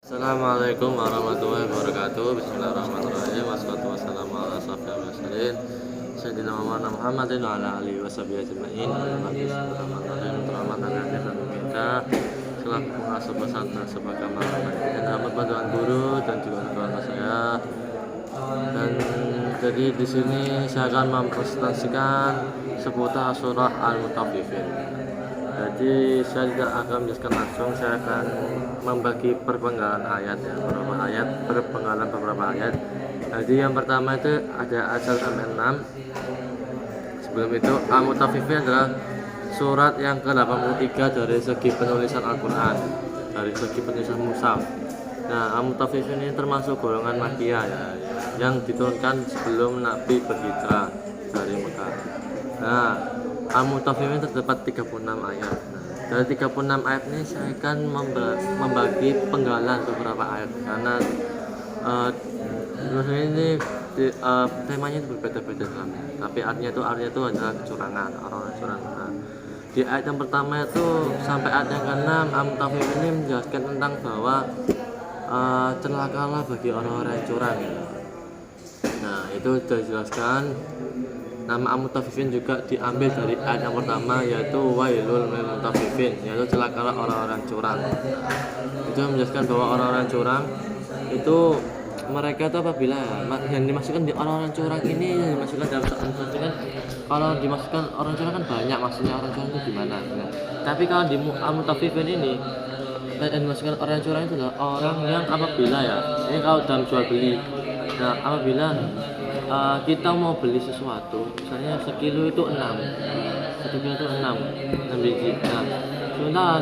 Assalamualaikum warahmatullahi wabarakatuh. Bismillahirrahmanirrahim. Wassalatu wassalamu ala asyrofil mursalin sayyidina Muhammadin wa ala alihi washabihi ajmain. Bismillahirrahmanirrahim. Rahmatan yang kita selaku pengasuh pesantren sebagai masyarakat dan amat bantuan guru dan juga keluarga saya. Dan jadi di sini saya akan mempresentasikan seputar surah Al-Mutaffifin. Jadi saya tidak akan menjelaskan langsung, saya akan membagi perpenggalan ayat ya, beberapa ayat. Jadi yang pertama itu ada ayat 6. Sebelum itu Al-Mutaffifin adalah surat yang ke-83 dari segi penulisan Al-Quran, dari segi penulisan mushaf. Nah, Al-Mutaffifin ini termasuk golongan Makkiyah ya, yang diturunkan sebelum Nabi berhijrah dari Mekah. Nah, Al-Mutaffifin terdapat 36 ayat. Nah, dari 36 ayat ini saya akan membagi penggalan beberapa ayat karena ini temanya itu berbeda-beda dalamnya. Tapi artinya itu adalah kecurangan, orang-orang curang. Nah, di ayat yang pertama itu sampai ayat yang ke-6 Al-Mutaffifin ini menjelaskan tentang bahwa celakalah bagi orang-orang yang curang ya. Nah, itu sudah dijelaskan. Nama Al-Mutaffifin juga diambil dari ayat yang pertama, yaitu wailul lil mutaffifin, yaitu celakalah orang-orang curang. Itu menjelaskan bahwa orang-orang curang itu mereka itu apabila yang dimasukkan di orang-orang curang ini yang dimasukkan dalam kan, kalau dimasukkan orang curang kan banyak, maksudnya orang curang itu gimana? Nah, tapi kalau di Al-Mutaffifin ini yang dimasukkan orang curang itu adalah orang yang apabila ya, ini kalau dalam jual beli. Nah, apabila kita mau beli sesuatu, misalnya sekilo itu 6 biji. Nah, sementara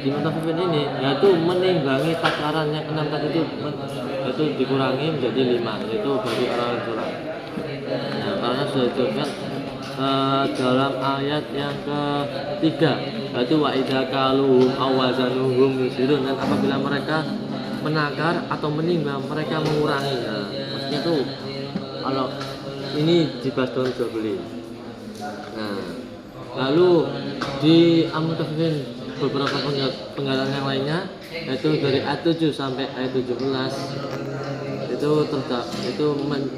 di Mutaffifin ini yaitu menimbangi takaran yang 6 tadi itu dikurangi menjadi 5, yaitu bagi orang curang. Nah, karena sudah disebutkan dalam ayat yang ketiga, yaitu wa idza kaluhum aw wazanuhum yusirun, dan apabila mereka menakar atau menimbang mereka mengurangi. Nah, maksudnya itu kalau ini dibahas dalam jual beli. Nah, lalu di Al-Mutaffifin beberapa penggalan yang lainnya, yaitu dari ayat 7 sampai ayat 17 itu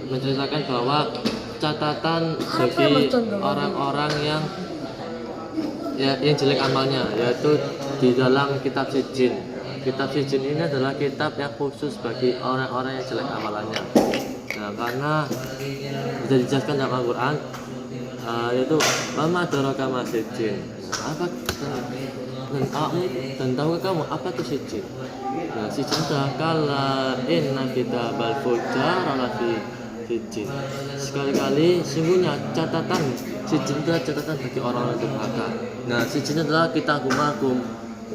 menceritakan bahwa catatan bagi orang-orang yang jelek amalnya, yaitu di dalam kitab Sijin. Kitab Sijin ini adalah kitab yang khusus bagi orang-orang yang jelek amalannya. Nah, karena sudah dijelaskan dalam Al-Quran, yaitu Mama Doraka Masijin. Apa dan tahukah kamu apa itu Sijin? Nah, Sijin adalah kala inna kita balfujar alafi Sijin. Sekali-kali sungguhnya catatan Sijin adalah catatan bagi orang-orang durhaka. Nah, Sijin adalah kitab hukum.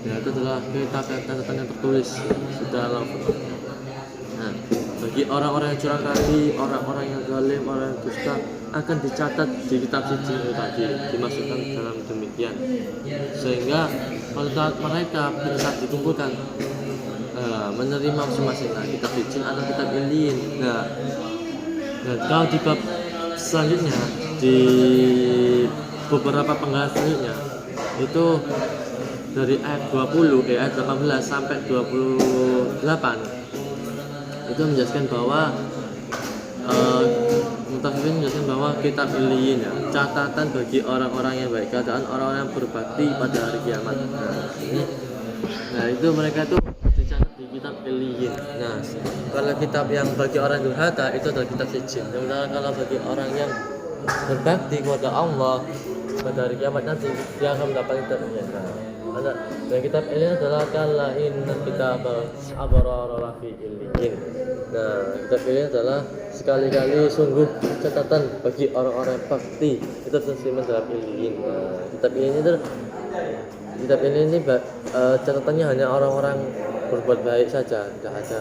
Ya, itu adalah catatan yang tertulis sudah lama. Nah, bagi orang-orang yang curang tadi, orang-orang yang zalim, orang yang dusta akan dicatat di kitab Sijin itu tadi, dimasukkan dalam demikian, sehingga pada saat mereka saat dikumpulkan menerima masing-masing kitab Sijin atau kitab Ilyin. Nah, kalau di bab selanjutnya, di beberapa penggalan selanjutnya itu dari ayat 18 sampai 28 itu menjelaskan bahwa Mutaffifin menjelaskan bahwa kitab Ilyin ya, catatan bagi orang-orang yang baik, keadaan orang-orang yang berbakti pada hari kiamat. Nah, itu mereka itu dicatat di kitab Ilyin. Nah, kalau kitab yang bagi orang durhaka itu adalah kitab Sijin. Sementara kalau bagi orang yang berbakti kepada Allah pada hari kiamat nanti, dia akan mendapatkan kitab Ilyin. Dan kitab ini adalah kala inna kitab abrara lafi illiyin. Nah, kitab ini adalah sekali-kali sungguh catatan bagi orang-orang bakti itu tersimpan dalam illiyin. Nah, kitab ini catatannya hanya orang-orang berbuat baik saja, tidak ada.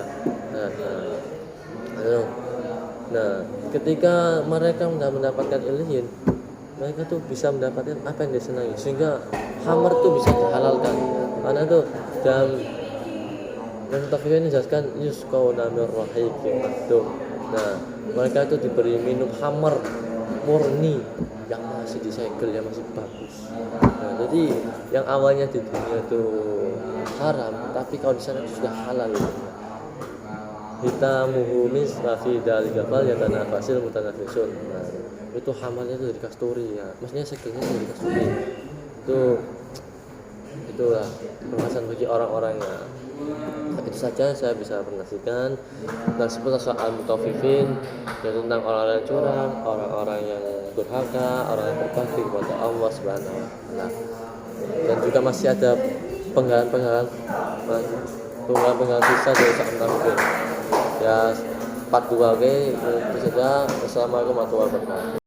Nah, ketika mereka mendapatkan illiyin, mereka tuh bisa mendapatkan apa yang disenangi, sehingga khamar tuh bisa dihalalkan. Karena tuh dalam Mutaffifin ini jelaskan yusqauna min rahiqin maktum. Nah, mereka itu diberi minum khamar murni yang masih disegel, yang masih bagus. Nah, jadi yang awalnya di dunia itu haram, tapi kalau di sana sudah halal. hitamuhu misra fi dzalika falyatanafasil mutanafisun. Nah, itu hamalnya itu dari kasturi ya. Maksudnya segelnya dari kasturi. Itulah pembahasan bagi orang-orangnya. Itu saja saya bisa informasikan tentang seputar soal mutafifin, yaitu tentang orang-orang yang curang, orang-orang yang durhaka, orang yang berbakti kepada Allah Subhanahu wa taala. Dan juga masih ada penggalan-penggalan sisa dari soal mutafifin. Ya part 2 itu saja. Wassalamualaikum warahmatullahi wabarakatuh.